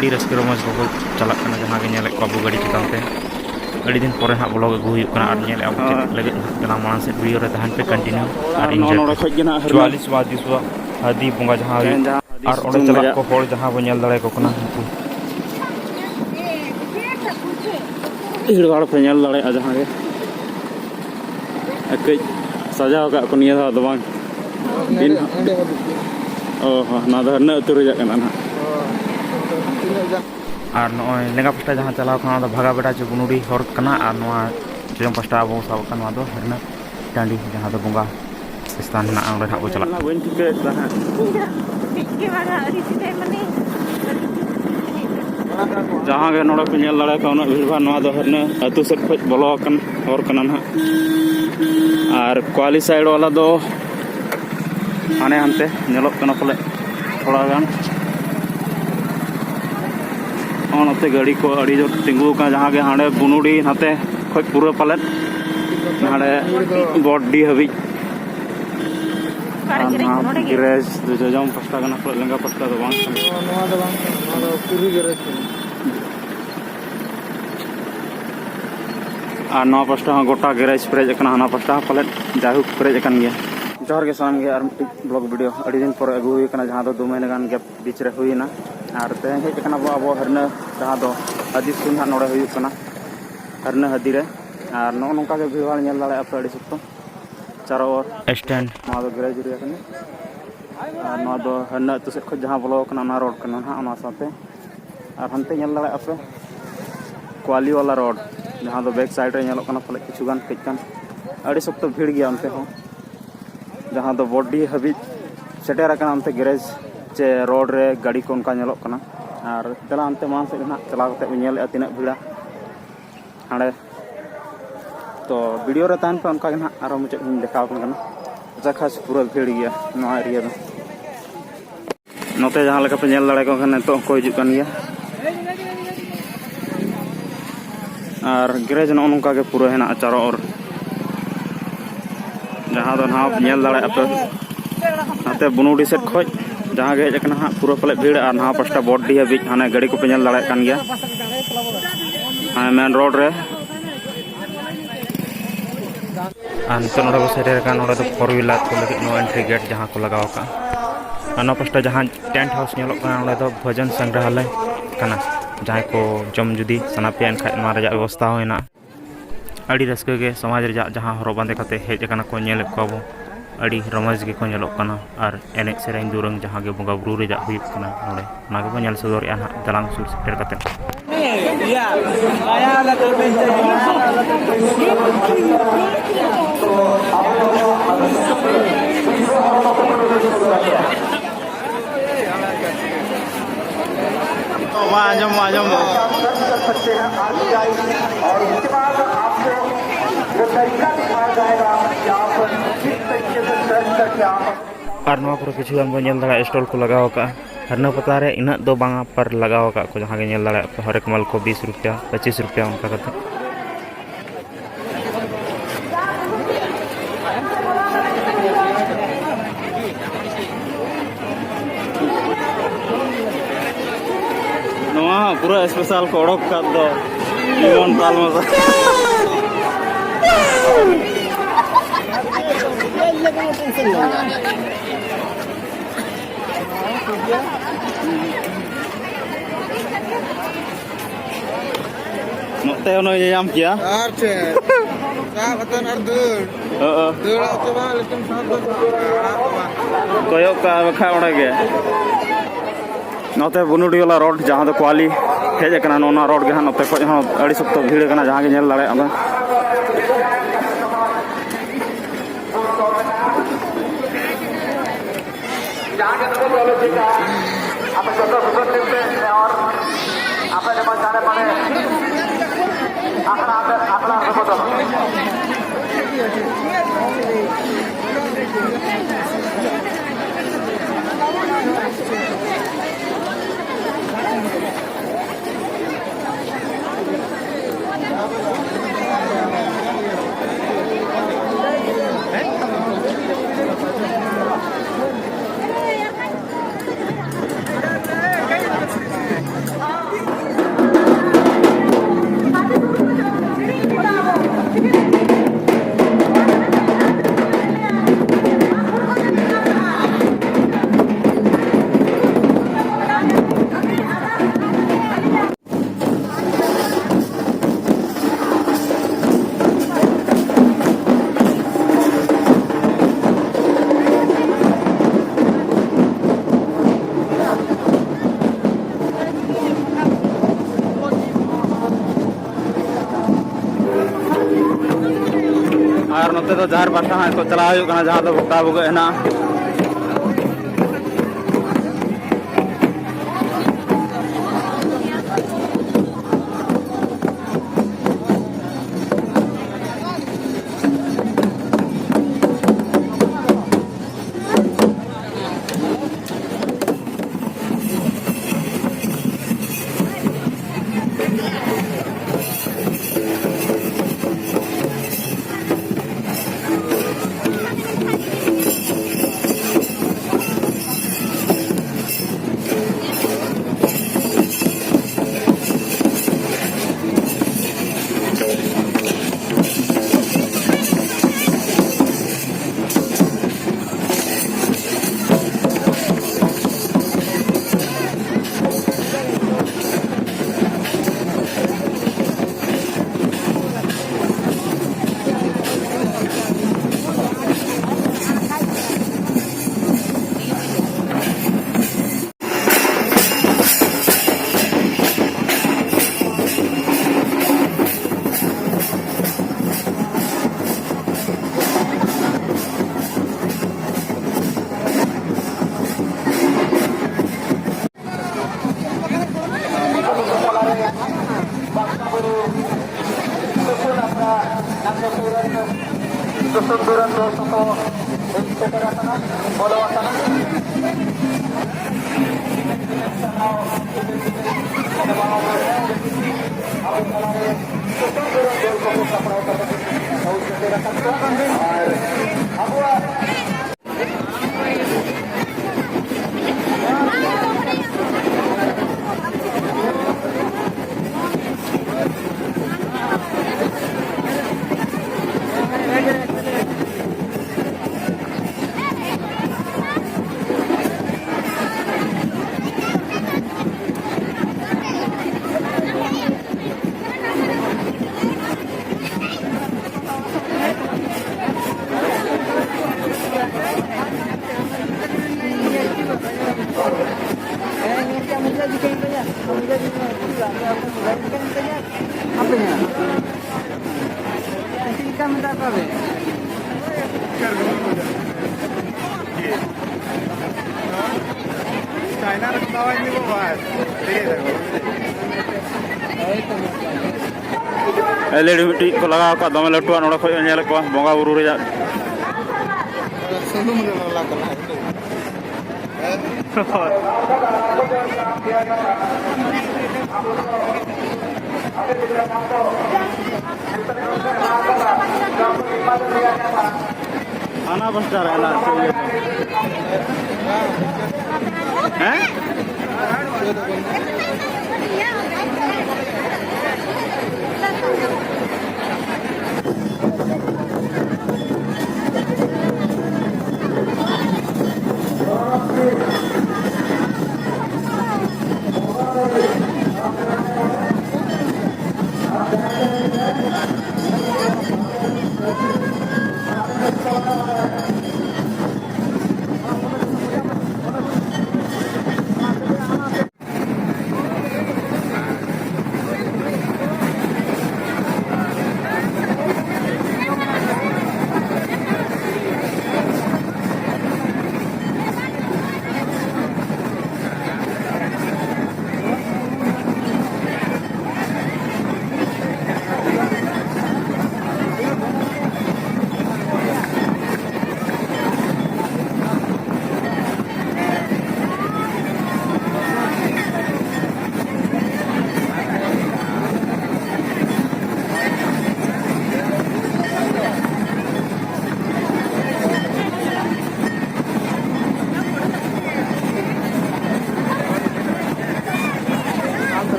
अड़ी रस्क रमज को चला जहाँ को अब गाड़ी चितानते अड़ी दिन पर हाँ ब्लॉग अगू अब लगे मांग से वीडियो तहन पे कंटिन्यू और 44वां दिवस हादी बंगा जहाँ और चला को हर जहाँ बन दाड़े को हिड़वाड़ पे दाड़े जहाँ कई सजाव का निया दो बांग ना हरना अतु रजाना और नॉय लेंगा पास्टा जहाँ चलाव भागा बेटा चे बुनुड़ी हर और जम पास्टा अब सब हरना टाँडी जहाँ बंगा स्थान ना वो चला जहाँ के नोड़ा पे दाड़े उन्ना भीड़ भाड़ हरना अतु सेट खज बोलो हर और क्वाली साइड वाला दो हाने हानते पले थोड़ा गान नाते गाड़ी को अड़ी जो तिंगू जहाँ के हाँ बुनुड़ी नाते खज पूरा पाले हाँ बड़ी हाबी गैरेज जजम पास्टा लेंगा पास्टा दो और नवा पास्टा गोटा गैरेज पेरेज हाना पास्टा पाले जाहुक पेरेज गया जोहर के सामान और ब्लॉग वीडियो अड़ी दिन पर अगू हुई जहाँ 2 महीने गान गैप बीच रे हुईना और तेज हेजना अब हरना जहाँ हादी सुन हाँ नोड़े हुईना हरना हादी रे और नौ नौका के भीड़ भाड़ दाड़े पे अड़ी सख्त चारों ओर स्टैंड गैरेज रे हरना अतु सेट खज जहाँ बोलो रोड हाँ साथे और हनते दाड़े पे क्वाली वाला रोड जहाँ बैक साइड रे पाले किचुगान कजगान अड़ी सख्त भीड़ गया अंते हो जहाँ बॉडी हाबी सेटेर अंते गैरेज चे रोड रे गाड़ी को उनका और चला अंते मान से चलाव तीन भीड़ा हाँ तो वीडियो रे तहन पे उनका और मुचाद देखा अच्छा खास पूरा भीड़ गया एरिया नोते जहाँ पे दाड़े को नितो को हिजुकान गया और गैरेज नौका के पूरा है चारों ओर जहाँ दाड़े पे नाते बुनुड़ी सेट खज जहाँ के हजना हाँ पूरा पाले भीड़ और ना पास्टा बॉडी हाबी हाँ गाड़ी को पे दाड़े गया हाँ मेन रोड रे नित ना सेटर ना फोर व्हीलर को लगे नो एंट्री गेट जहाँ को लगाव का ना पास्टा जहाँ टेंट हाउस भोजन संग्रहालय जहाँ को जम जुदी सना पे एनखा व्यवस्था होना अड़ी रस्के के समाज रे जहाँ हरो बांधे कते हेजना को नेल को अड़ी रमज के को और एने सेरें दुरंग जहाँ के बंगा बुरु रे नोड़े ना के नेल सदर ना दलांग सुर सेटर कते आजम और उसके बाद आपको जो तरीका दिखाया जाएगा यहाँ पर किस तरीके से सर्च करके आप और किसी दाड़ा स्टॉल को लगाव का हरना पता रे इना दो बांगा पर लगाव का को जहाँ के दाड़ा हर एक माल को 20 रुपया 25 रुपया उनका करते पूरा स्पेशल को ओडक का दो लीमन ताल मजा नोते उन्होंने ये जाम किया आर्चे साहब अतन अर्दूर दूर अतवा लेकिन साहब कोयो का बखा उड़ा गया नोते बुनुड़ी वाला रोड जहाँ क्वाली हेजना ना रोड के नोते अड़ी सख्त भीड़ जहाँ के दाड़े नोते तो जहार पाठा हाँ तो चला जहाँ तो भुगता भुग है ना एलईडी मिट्टी को लगा को दमे लटुआ नोड़ा खो नेल को बंगा बुरु रे आना बस जा रहा है Thank you.